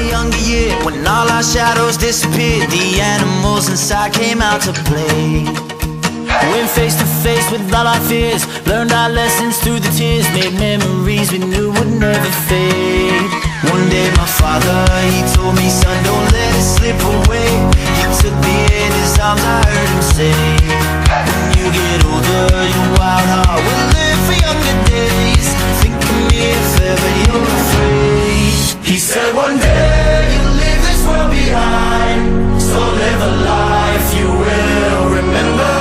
younger year, when all our shadows disappeared, the animals inside came out to play. Went face to face with all our fears, learned our lessons through the tears, made memories we knew would never fade. One day my father, he told me, son, don't let it slip away. He took me in his arms, I heard him say, when you get older, your wild heart will live for younger days. Think of me if ever you're afraid. He said one day you'll leave this world behind, so live a life you will remember.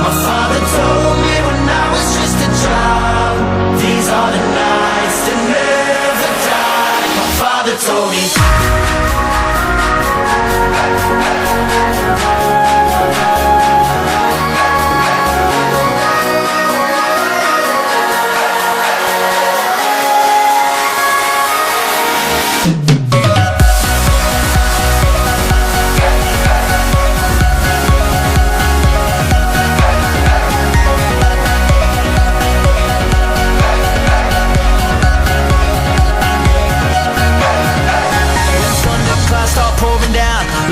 My father told me when I was just a child, these are the nights that never die. My father told me.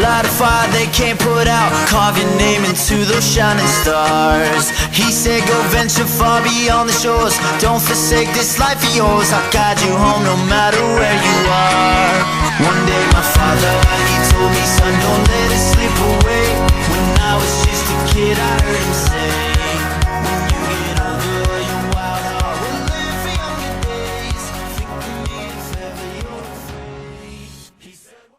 Light a fire they can't put out, carve your name into those shining stars. He said go venture far beyond the shores, don't forsake this life of yours. I'll guide you home no matter where you are.